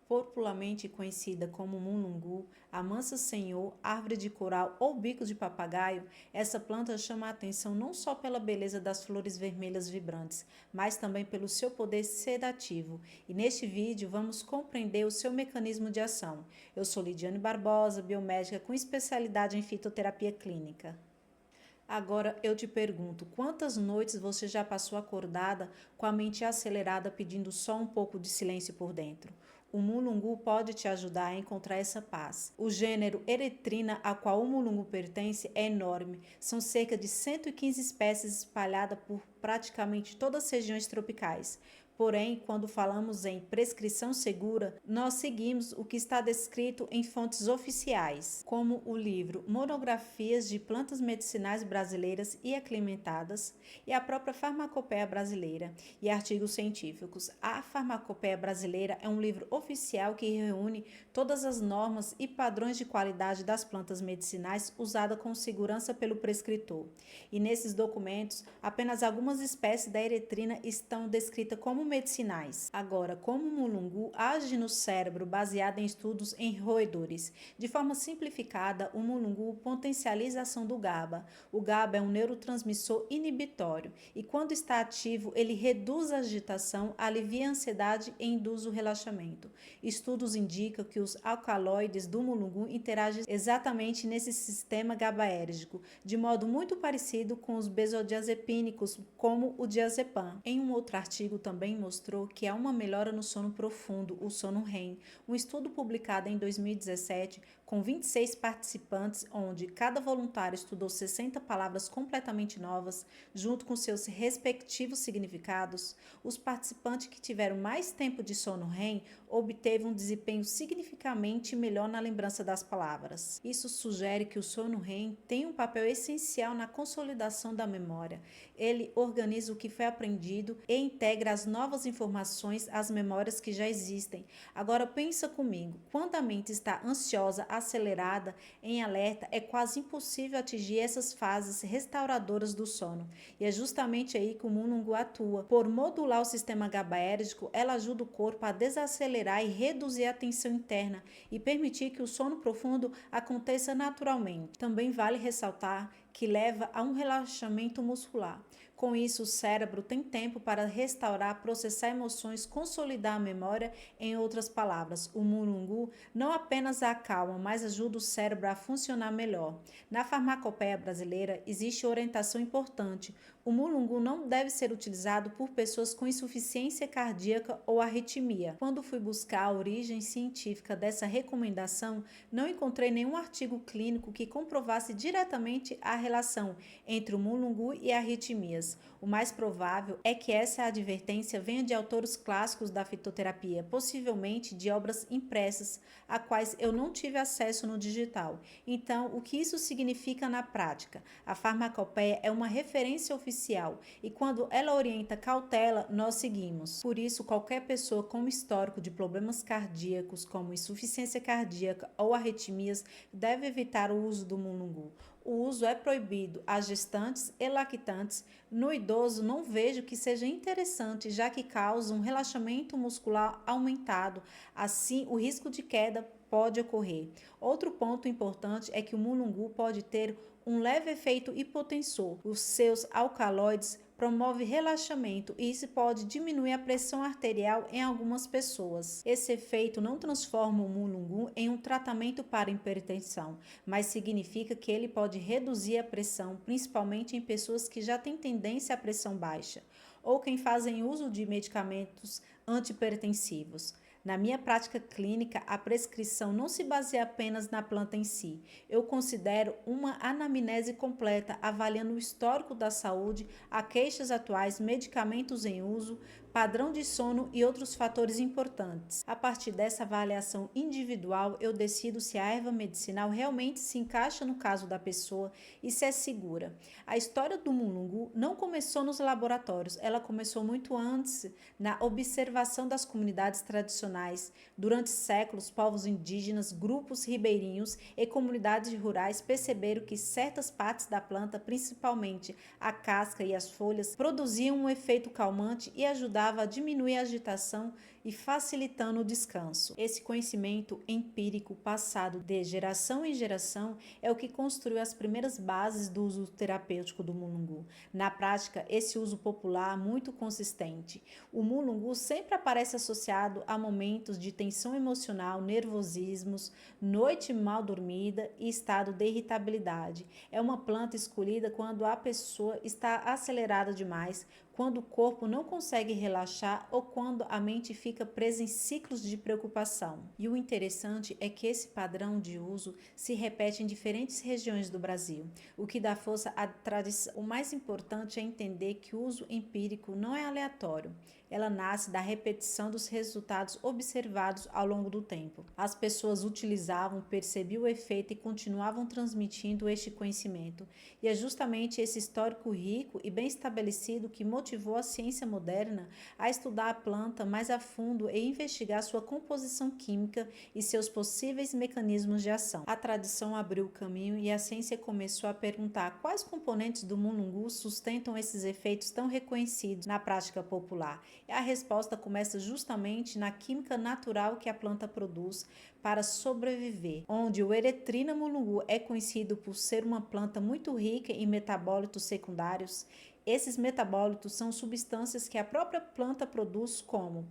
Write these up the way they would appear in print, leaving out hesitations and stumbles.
Popularmente conhecida como mulungu, a mansa senhor, árvore de coral ou bico de papagaio, essa planta chama a atenção não só pela beleza das flores vermelhas vibrantes, mas também pelo seu poder sedativo. E neste vídeo vamos compreender o seu mecanismo de ação. Eu sou Lidiane Barbosa, biomédica com especialidade em fitoterapia clínica. Agora eu te pergunto, quantas noites você já passou acordada com a mente acelerada pedindo só um pouco de silêncio por dentro? O mulungu pode te ajudar a encontrar essa paz. O gênero Eretrina, a qual o mulungu pertence, é enorme. São cerca de 115 espécies espalhadas por praticamente todas as regiões tropicais. Porém, quando falamos em prescrição segura, nós seguimos o que está descrito em fontes oficiais, como o livro Monografias de Plantas Medicinais Brasileiras e Aclimatadas e a própria Farmacopeia Brasileira e artigos científicos. A Farmacopeia Brasileira é um livro oficial que reúne todas as normas e padrões de qualidade das plantas medicinais usadas com segurança pelo prescritor. E nesses documentos, apenas algumas espécies da eretrina estão descritas como medicinais. Agora, como o mulungu age no cérebro baseado em estudos em roedores? De forma simplificada, o mulungu potencializa a ação do GABA. O GABA é um neurotransmissor inibitório e quando está ativo, ele reduz a agitação, alivia a ansiedade e induz o relaxamento. Estudos indicam que os alcaloides do mulungu interagem exatamente nesse sistema GABAérgico, de modo muito parecido com os benzodiazepínicos, como o diazepam. Em um outro artigo também mostrou que há uma melhora no sono profundo, o sono REM. Um estudo publicado em 2017 com 26 participantes, onde cada voluntário estudou 60 palavras completamente novas, junto com seus respectivos significados. Os participantes que tiveram mais tempo de sono REM obteve um desempenho significativamente melhor na lembrança das palavras. Isso sugere que o sono REM tem um papel essencial na consolidação da memória. Ele organiza o que foi aprendido e integra as novas informações às memórias que já existem. Agora pensa comigo, quando a mente está ansiosa, acelerada, em alerta, é quase impossível atingir essas fases restauradoras do sono. E é justamente aí que o mulungu atua. Por modular o sistema GABAérgico, ela ajuda o corpo a desacelerar e reduzir a tensão interna e permitir que o sono profundo aconteça naturalmente. Também vale ressaltar que leva a um relaxamento muscular. Com isso, o cérebro tem tempo para restaurar, processar emoções, consolidar a memória. Em outras palavras, o mulungu não apenas acalma, mas ajuda o cérebro a funcionar melhor. Na farmacopeia brasileira, existe orientação importante. O mulungu não deve ser utilizado por pessoas com insuficiência cardíaca ou arritmia. Quando fui buscar a origem científica dessa recomendação, não encontrei nenhum artigo clínico que comprovasse diretamente a relação entre o mulungu e arritmias. O mais provável é que essa advertência venha de autores clássicos da fitoterapia, possivelmente de obras impressas, a quais eu não tive acesso no digital. Então, o que isso significa na prática? A farmacopeia é uma referência oficial e quando ela orienta cautela, nós seguimos. Por isso, qualquer pessoa com histórico de problemas cardíacos, como insuficiência cardíaca ou arritmias, deve evitar o uso do mulungu. O uso é proibido a gestantes e lactantes. No idoso, não vejo que seja interessante, já que causa um relaxamento muscular aumentado. Assim, o risco de queda pode ocorrer. Outro ponto importante é que o mulungu pode ter um leve efeito hipotensor. Os seus alcaloides promovem relaxamento e isso pode diminuir a pressão arterial em algumas pessoas. Esse efeito não transforma o mulungu em um tratamento para hipertensão, mas significa que ele pode reduzir a pressão, principalmente em pessoas que já têm tendência à pressão baixa ou quem fazem uso de medicamentos antihipertensivos. Na minha prática clínica, a prescrição não se baseia apenas na planta em si. Eu considero uma anamnese completa, avaliando o histórico da saúde, as queixas atuais, medicamentos em uso, padrão de sono e outros fatores importantes. A partir dessa avaliação individual, eu decido se a erva medicinal realmente se encaixa no caso da pessoa e se é segura. A história do mulungu não começou nos laboratórios, ela começou muito antes, na observação das comunidades tradicionais. Durante séculos, povos indígenas, grupos ribeirinhos e comunidades rurais perceberam que certas partes da planta, principalmente a casca e as folhas, produziam um efeito calmante e ajudavam a diminuir a agitação e facilitando o descanso. Esse conhecimento empírico passado de geração em geração é o que construiu as primeiras bases do uso terapêutico do mulungu. Na prática, esse uso popular muito consistente. O mulungu sempre aparece associado a momentos de tensão emocional, nervosismos, noite mal dormida e estado de irritabilidade. É uma planta escolhida quando a pessoa está acelerada demais, quando o corpo não consegue relaxar ou quando a mente fica presa em ciclos de preocupação. E o interessante é que esse padrão de uso se repete em diferentes regiões do Brasil, o que dá força à tradição. O mais importante é entender que o uso empírico não é aleatório. Ela nasce da repetição dos resultados observados ao longo do tempo. As pessoas utilizavam, percebiam o efeito e continuavam transmitindo este conhecimento. E é justamente esse histórico rico e bem estabelecido que motivou a ciência moderna a estudar a planta mais a fundo e investigar sua composição química e seus possíveis mecanismos de ação. A tradição abriu o caminho e a ciência começou a perguntar quais componentes do mulungu sustentam esses efeitos tão reconhecidos na prática popular. E a resposta começa justamente na química natural que a planta produz para sobreviver, onde o Erythrina mulungu é conhecido por ser uma planta muito rica em metabólitos secundários. Esses metabólitos são substâncias que a própria planta produz, como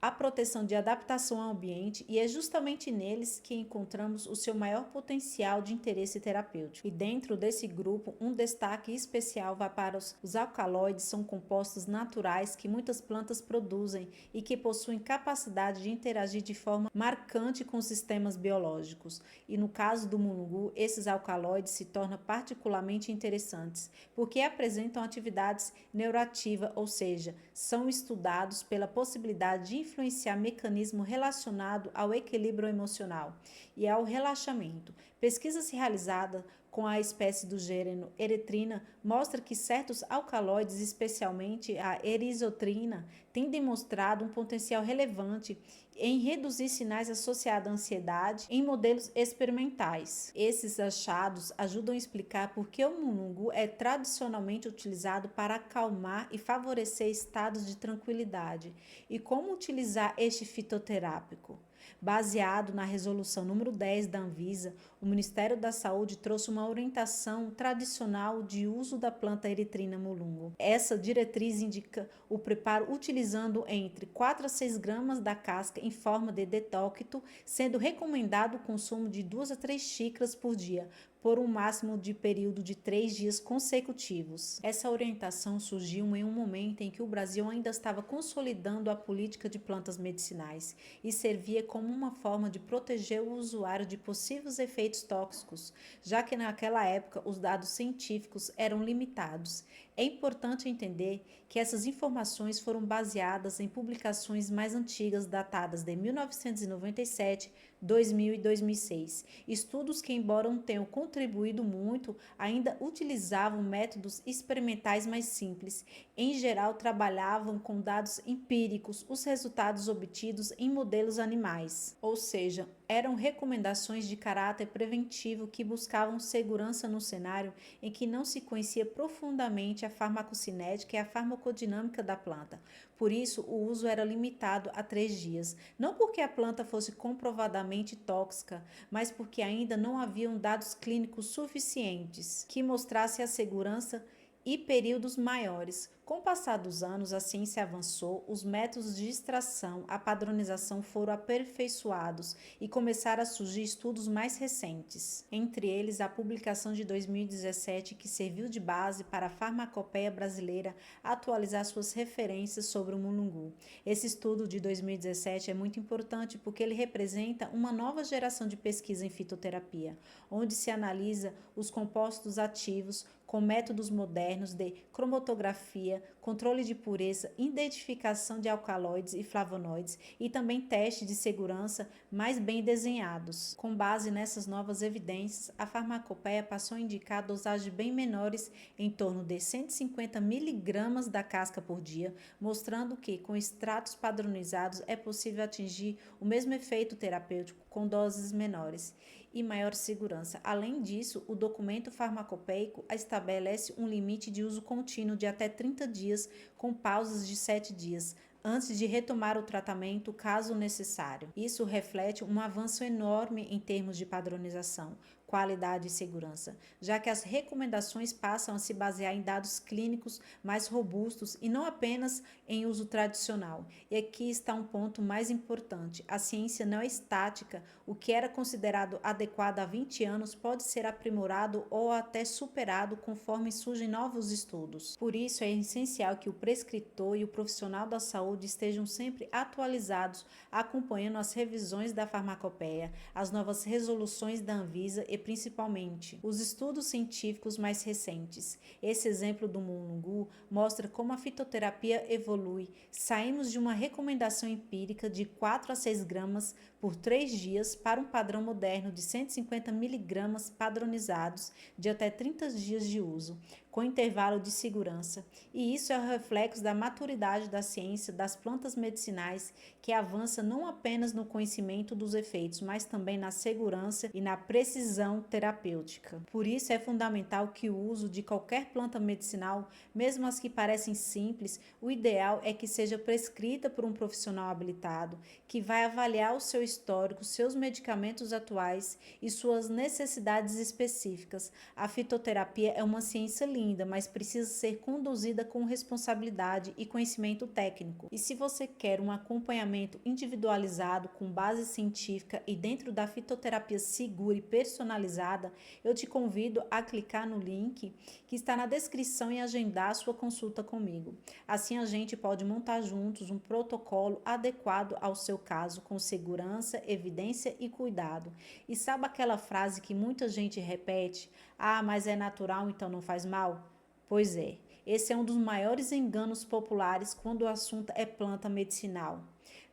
a proteção de adaptação ao ambiente, e é justamente neles que encontramos o seu maior potencial de interesse terapêutico. E dentro desse grupo, um destaque especial vai para os alcaloides, são compostos naturais que muitas plantas produzem e que possuem capacidade de interagir de forma marcante com os sistemas biológicos. E no caso do mulungu, esses alcaloides se tornam particularmente interessantes, porque apresentam atividades neuroativas, ou seja, são estudados pela possibilidade de influenciar mecanismo relacionado ao equilíbrio emocional e ao relaxamento. Pesquisas realizadas com a espécie do gênero Erythrina mostra que certos alcaloides, especialmente a erizotrina, têm demonstrado um potencial relevante em reduzir sinais associados à ansiedade em modelos experimentais. Esses achados ajudam a explicar por que o mulungu é tradicionalmente utilizado para acalmar e favorecer estados de tranquilidade e como utilizar este fitoterápico. Baseado na resolução número 10 da Anvisa, o Ministério da Saúde trouxe uma orientação tradicional de uso da planta Erythrina mulungu. Essa diretriz indica o preparo utilizando entre 4 a 6 gramas da casca em forma de detócito, sendo recomendado o consumo de 2 a 3 xícaras por dia, por um máximo de período de 3 dias consecutivos. Essa orientação surgiu em um momento em que o Brasil ainda estava consolidando a política de plantas medicinais e servia como uma forma de proteger o usuário de possíveis efeitos tóxicos, já que naquela época os dados científicos eram limitados. É importante entender que essas informações foram baseadas em publicações mais antigas datadas de 1997, 2000 e 2006. Estudos que, embora não tenham contribuído muito, ainda utilizavam métodos experimentais mais simples. Em geral, trabalhavam com dados empíricos, os resultados obtidos em modelos animais. Ou seja, eram recomendações de caráter preventivo que buscavam segurança no cenário em que não se conhecia profundamente a farmacocinética e a farmacodinâmica da planta. Por isso, o uso era limitado a 3 dias, não porque a planta fosse comprovadamente tóxica, mas porque ainda não haviam dados clínicos suficientes que mostrassem a segurança e períodos maiores. Com o passar dos anos, a ciência avançou, os métodos de extração, a padronização foram aperfeiçoados e começaram a surgir estudos mais recentes. Entre eles, a publicação de 2017, que serviu de base para a farmacopeia brasileira atualizar suas referências sobre o mulungu. Esse estudo de 2017 é muito importante porque ele representa uma nova geração de pesquisa em fitoterapia, onde se analisa os compostos ativos com métodos modernos de cromatografia, controle de pureza, identificação de alcaloides e flavonoides e também testes de segurança mais bem desenhados. Com base nessas novas evidências, a farmacopeia passou a indicar dosagens bem menores, em torno de 150 miligramas da casca por dia, mostrando que com extratos padronizados é possível atingir o mesmo efeito terapêutico com doses menores e maior segurança. Além disso, o documento farmacopeico estabelece um limite de uso contínuo de até 30 dias, com pausas de 7 dias, antes de retomar o tratamento caso necessário. Isso reflete um avanço enorme em termos de padronização, qualidade e segurança, já que as recomendações passam a se basear em dados clínicos mais robustos e não apenas em uso tradicional. E aqui está um ponto mais importante: a ciência não é estática. O que era considerado adequado há 20 anos pode ser aprimorado ou até superado conforme surgem novos estudos. Por isso, é essencial que o prescritor e o profissional da saúde estejam sempre atualizados, acompanhando as revisões da farmacopeia, as novas resoluções da Anvisa e principalmente os estudos científicos mais recentes. Esse exemplo do mulungu mostra como a fitoterapia evolui. Saímos de uma recomendação empírica de 4 a 6 gramas por 3 dias para um padrão moderno de 150 miligramas padronizados de até 30 dias de uso, com intervalo de segurança. E isso é o reflexo da maturidade da ciência das plantas medicinais, que avança não apenas no conhecimento dos efeitos, mas também na segurança e na precisão terapêutica. Por isso é fundamental que o uso de qualquer planta medicinal, mesmo as que parecem simples, o ideal é que seja prescrita por um profissional habilitado, que vai avaliar o seu histórico, seus medicamentos atuais e suas necessidades específicas. A fitoterapia é uma ciência linda, mas precisa ser conduzida com responsabilidade e conhecimento técnico. E se você quer um acompanhamento individualizado com base científica e dentro da fitoterapia segura e personalizada, eu te convido a clicar no link que está na descrição e agendar a sua consulta comigo. Assim a gente pode montar juntos um protocolo adequado ao seu caso, com segurança, evidência e cuidado. E sabe aquela frase que muita gente repete: "Ah, mas é natural, então não faz mal"? Pois é, esse é um dos maiores enganos populares quando o assunto é planta medicinal.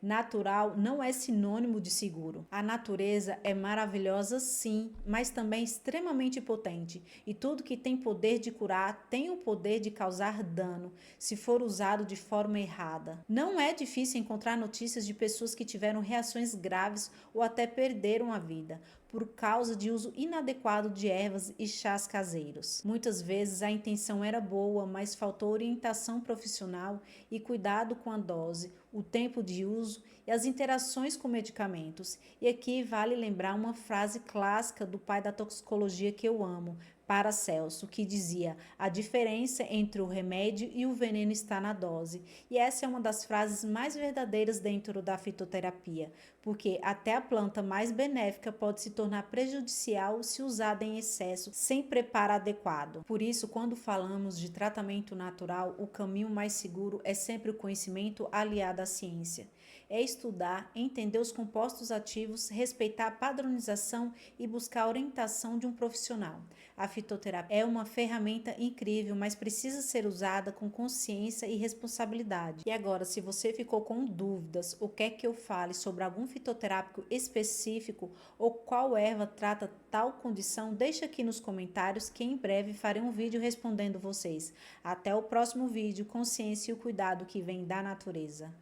Natural não é sinônimo de seguro. A natureza é maravilhosa, sim, mas também extremamente potente. E tudo que tem poder de curar tem o poder de causar dano, se for usado de forma errada. Não é difícil encontrar notícias de pessoas que tiveram reações graves ou até perderam a vida por causa de uso inadequado de ervas e chás caseiros. Muitas vezes a intenção era boa, mas faltou orientação profissional e cuidado com a dose, o tempo de uso e as interações com medicamentos. E aqui vale lembrar uma frase clássica do pai da toxicologia que eu amo, Paracelso, que dizia: "A diferença entre o remédio e o veneno está na dose". E essa é uma das frases mais verdadeiras dentro da fitoterapia, porque até a planta mais benéfica pode se tornar prejudicial se usada em excesso, sem preparo adequado. Por isso, quando falamos de tratamento natural, o caminho mais seguro é sempre o conhecimento aliado à ciência. É estudar, entender os compostos ativos, respeitar a padronização e buscar a orientação de um profissional. A fitoterapia é uma ferramenta incrível, mas precisa ser usada com consciência e responsabilidade. E agora, se você ficou com dúvidas ou quer que eu fale sobre algum fitoterápico específico ou qual erva trata tal condição, deixa aqui nos comentários que em breve farei um vídeo respondendo vocês. Até o próximo vídeo. Consciência e o cuidado que vem da natureza.